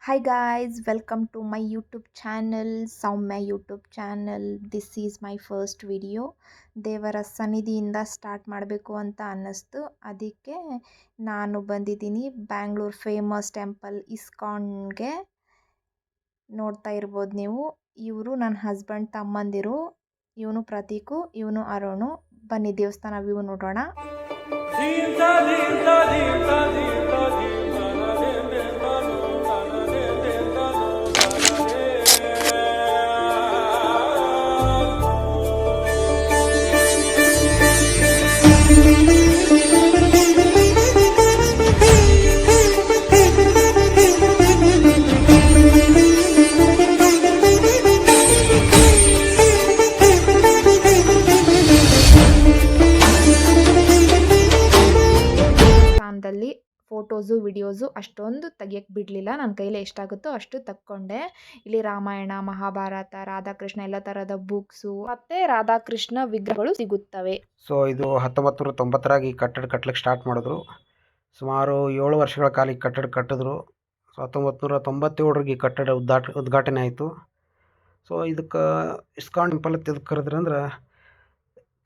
Hi guys, welcome to my YouTube channel, Soumya YouTube channel. This is my first video. ದೇವರ ಸನ್ನಿಧಿಯಿಂದ start ಮಾಡಬೇಕು ಅಂತ ಅನ್ನಿಸ್ತು. ಅದಕ್ಕೆ ನಾನು ಬಂದಿದ್ದೀನಿ ಬ್ಯಾಂಗ್ಳೂರ್ ಫೇಮಸ್ ಟೆಂಪಲ್ ಇಸ್ಕಾನ್ಗೆ. ನೋಡ್ತಾ ಇರ್ಬೋದು ನೀವು. ಇವರು ನನ್ನ ಹಸ್ಬೆಂಡ್ ತಮ್ಮಂದಿರು. ಇವನು ಪ್ರತೀಕು, ಇವನು ಅರುಣು. ಬನ್ನಿ ದೇವಸ್ಥಾನ ವ್ಯೂ ನೋಡೋಣ. ಸ್ಥಾನದಲ್ಲಿ ಫೋಟೋಸು ವಿಡಿಯೋಸು ಅಷ್ಟೊಂದು ತೆಗಿಯಕ್ಕೆ ಬಿಡಲಿಲ್ಲ. ನನ್ನ ಕೈಲಿ ಎಷ್ಟಾಗುತ್ತೋ ಅಷ್ಟು ತಕ್ಕೊಂಡೆ. ಇಲ್ಲಿ ರಾಮಾಯಣ, ಮಹಾಭಾರತ, ರಾಧಾಕೃಷ್ಣ ಎಲ್ಲ ಥರದ ಬುಕ್ಸು ಮತ್ತು ರಾಧಾಕೃಷ್ಣ ವಿಗ್ರಹಗಳು ಸಿಗುತ್ತವೆ. ಸೊ ಇದು 1990 ಈ ಕಟ್ಟಡ ಕಟ್ಟಲಿಕ್ಕೆ ಸ್ಟಾರ್ಟ್ ಮಾಡಿದ್ರು. ಸುಮಾರು 7 ವರ್ಷಗಳ ಕಾಲ ಈ ಕಟ್ಟಡ ಕಟ್ಟಿದ್ರು. ಸೊ 1997 ಈ ಕಟ್ಟಡ ಉದ್ಘಾಟನೆ ಆಯಿತು. ಸೊ ಇದಕ್ಕೆ ಇಸ್ಕಾನ್ ಟೆಂಪಲ್ ಅಂತ ಎದಕ್ಕೆ ಕರೆದ್ರು ಅಂದ್ರೆ,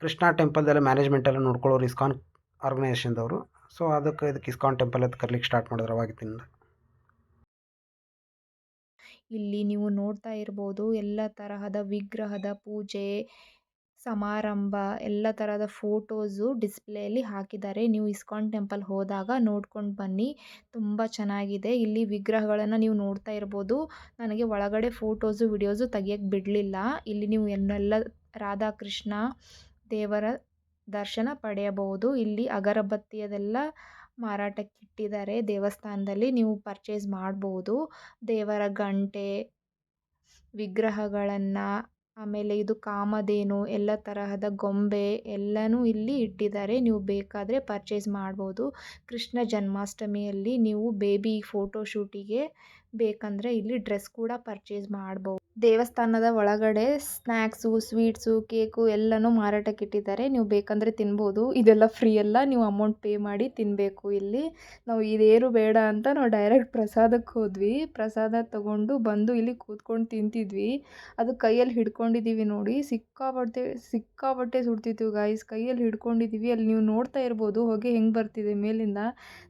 ಕೃಷ್ಣ ಟೆಂಪಲ್ದೆಲ್ಲ ಮ್ಯಾನೇಜ್ಮೆಂಟ್ ಎಲ್ಲ ನೋಡ್ಕೊಳ್ಳೋರು ಇಸ್ಕಾನ್ ಆರ್ಗನೈಸೇಷನ್ದವರು. ಸೊ ಇದಕ್ಕೆ ಇಸ್ಕಾನ್ ಟೆಂಪಲ್ ಅಂತ ಕರ್ಲಿಕ್ಕೆ ಸ್ಟಾರ್ಟ್ ಮಾಡಿದ್ರು ಅವಾಗಿಂದ. ಇಲ್ಲಿ ನೀವು ನೋಡ್ತಾ ಇರ್ಬೋದು ಎಲ್ಲ ತರಹದ ವಿಗ್ರಹದ ಪೂಜೆ ಸಮಾರಂಭ ಎಲ್ಲ ಥರದ ಫೋಟೋಸು ಡಿಸ್ಪ್ಲೇಯಲ್ಲಿ ಹಾಕಿದ್ದಾರೆ. ನೀವು ಇಸ್ಕಾನ್ ಟೆಂಪಲ್ ಹೋದಾಗ ನೋಡ್ಕೊಂಡು ಬನ್ನಿ, ತುಂಬ ಚೆನ್ನಾಗಿದೆ. ಇಲ್ಲಿ ವಿಗ್ರಹಗಳನ್ನು ನೀವು ನೋಡ್ತಾ ಇರ್ಬೋದು. ನನಗೆ ಒಳಗಡೆ ಫೋಟೋಸು ವಿಡಿಯೋಸು ತೆಗಿಯಕ್ಕೆ ಬಿಡಲಿಲ್ಲ. ಇಲ್ಲಿ ನೀವು ಎಲ್ಲ ರಾಧಾಕೃಷ್ಣ ದೇವರ ದರ್ಶನ ಪಡೆಯಬಹುದು. ಇಲ್ಲಿ ಅಗರಬತ್ತಿಯದೆಲ್ಲ ಮಾರಾಟಕ್ಕೆ ಇಟ್ಟಿದ್ದಾರೆ. ದೇವಸ್ಥಾನದಲ್ಲಿ ನೀವು ಪರ್ಚೇಸ್ ಮಾಡ್ಬೋದು. ದೇವರ ಗಂಟೆ, ವಿಗ್ರಹಗಳನ್ನು, ಆಮೇಲೆ ಇದು ಕಾಮಧೇನು, ಎಲ್ಲ ತರಹದ ಗೊಂಬೆ ಎಲ್ಲನೂ ಇಲ್ಲಿ ಇಟ್ಟಿದ್ದಾರೆ. ನೀವು ಬೇಕಾದರೆ ಪರ್ಚೇಸ್ ಮಾಡ್ಬೋದು. ಕೃಷ್ಣ ಜನ್ಮಾಷ್ಟಮಿಯಲ್ಲಿ ನೀವು ಬೇಬಿ ಫೋಟೋಶೂಟಿಗೆ ಬೇಕಂದರೆ ಇಲ್ಲಿ ಡ್ರೆಸ್ ಕೂಡ ಪರ್ಚೇಸ್ ಮಾಡ್ಬೋದು. ದೇವಸ್ಥಾನದ ಒಳಗಡೆ ಸ್ನ್ಯಾಕ್ಸು, ಸ್ವೀಟ್ಸು, ಕೇಕು ಎಲ್ಲನೂ ಮಾರಾಟಕ್ಕೆ ಇಟ್ಟಿದ್ದಾರೆ. ನೀವು ಬೇಕಂದರೆ ತಿನ್ಬೋದು. ಇದೆಲ್ಲ ಫ್ರೀ ಅಲ್ಲ, ನೀವು ಅಮೌಂಟ್ ಪೇ ಮಾಡಿ ತಿನ್ನಬೇಕು. ಇಲ್ಲಿ ನಾವು ಇದೇನು ಬೇಡ ಅಂತ ನಾವು ಡೈರೆಕ್ಟ್ ಪ್ರಸಾದಕ್ಕೆ ಹೋದ್ವಿ. ಪ್ರಸಾದ ತೊಗೊಂಡು ಬಂದು ಇಲ್ಲಿ ಕೂತ್ಕೊಂಡು ತಿಂತಿದ್ವಿ. ಅದು ಕೈಯಲ್ಲಿ ಹಿಡ್ಕೊಂಡಿದ್ದೀವಿ ನೋಡಿ, ಸಿಕ್ಕಾಪಟ್ಟೆ ಸುಡ್ತಿತ್ತು ಗಾಯ್ಸ್. ಕೈಯಲ್ಲಿ ಹಿಡ್ಕೊಂಡಿದ್ದೀವಿ. ಅಲ್ಲಿ ನೀವು ನೋಡ್ತಾ ಇರ್ಬೋದು ಹೊಗೆ ಹೆಂಗೆ ಬರ್ತಿದೆ ಮೇಲಿಂದ.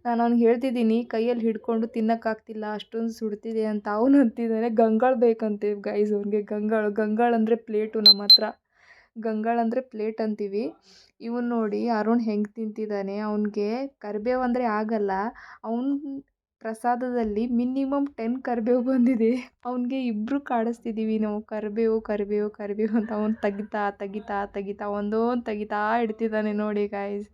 ನಾನು ಅವ್ನಿಗೆ ಹೇಳ್ತಿದ್ದೀನಿ ಕೈಯಲ್ಲಿ ಹಿಡ್ಕೊಂಡು ತಿನ್ನೋಕ್ಕಾಗ್ತಿಲ್ಲ, ಅಷ್ಟೊಂದು ಸುಡ್ತಿದೆ ಅಂತ. ಅವನು ಅಂತಿದ್ದಾನೆ ಗಂಗಾಳ ಬೇಕಂತೆ ಗೈಸ್ ಅವ್ನಿಗೆ. ಗಂಗಾಳ ಅಂದರೆ ಪ್ಲೇಟು. ನಮ್ಮ ಹತ್ರ ಗಂಗಾಳ ಅಂದರೆ ಪ್ಲೇಟ್ ಅಂತೀವಿ. ಇವನು ನೋಡಿ ಅರುಣ್ ಹೆಂಗೆ ತಿಂತಿದ್ದಾನೆ. ಅವನಿಗೆ ಕರಿಬೇವು ಅಂದರೆ ಆಗಲ್ಲ. ಅವನು ಪ್ರಸಾದದಲ್ಲಿ ಮಿನಿಮಮ್ 10 ಕರಿಬೇವು ಬಂದಿದೆ. ಅವನಿಗೆ ಇಬ್ಬರು ಕಾಡಿಸ್ತಿದ್ದೀವಿ ನಾವು ಕರಿಬೇವು ಅಂತ. ಅವನು ತೆಗಿತಾ ಒಂದೊಂದು ತೆಗಿತಾ ಇಡ್ತಿದ್ದಾನೆ ನೋಡಿ ಗಾಯ್ಸ್.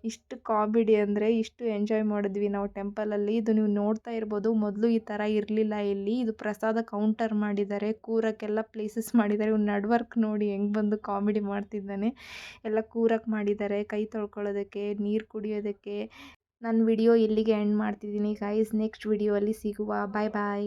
ಇಷ್ಟು ಕಾಮಿಡಿ ಅಂದರೆ ಇಷ್ಟು ಎಂಜಾಯ್ ಮಾಡಿದ್ವಿ ನಾವು ಟೆಂಪಲಲ್ಲಿ. ಇದು ನೀವು ನೋಡ್ತಾ ಇರ್ಬೋದು. ಮೊದಲು ಈ ಥರ ಇರಲಿಲ್ಲ ಇಲ್ಲಿ. ಇದು ಪ್ರಸಾದ ಕೌಂಟರ್ ಮಾಡಿದ್ದಾರೆ, ಕೂರಕ್ಕೆಲ್ಲ ಪ್ಲೇಸಸ್ ಮಾಡಿದ್ದಾರೆ. ಇವ್ನು ನಡ್ವರ್ಕ್ ನೋಡಿ ಹೆಂಗೆ ಬಂದು ಕಾಮಿಡಿ ಮಾಡ್ತಿದ್ದಾನೆ. ಎಲ್ಲ ಕೂರಕ್ಕೆ ಮಾಡಿದ್ದಾರೆ, ಕೈ ತೊಳ್ಕೊಳ್ಳೋದಕ್ಕೆ, ನೀರು ಕುಡಿಯೋದಕ್ಕೆ. ನನ್ನ ವಿಡಿಯೋ ಇಲ್ಲಿಗೆ ಎಂಡ್ ಮಾಡ್ತಿದ್ದೀನಿ ಗಾಯ್ಸ್. ನೆಕ್ಸ್ಟ್ ವಿಡಿಯೋ ಅಲ್ಲಿ ಸಿಗುವ. ಬಾಯ್ ಬಾಯ್.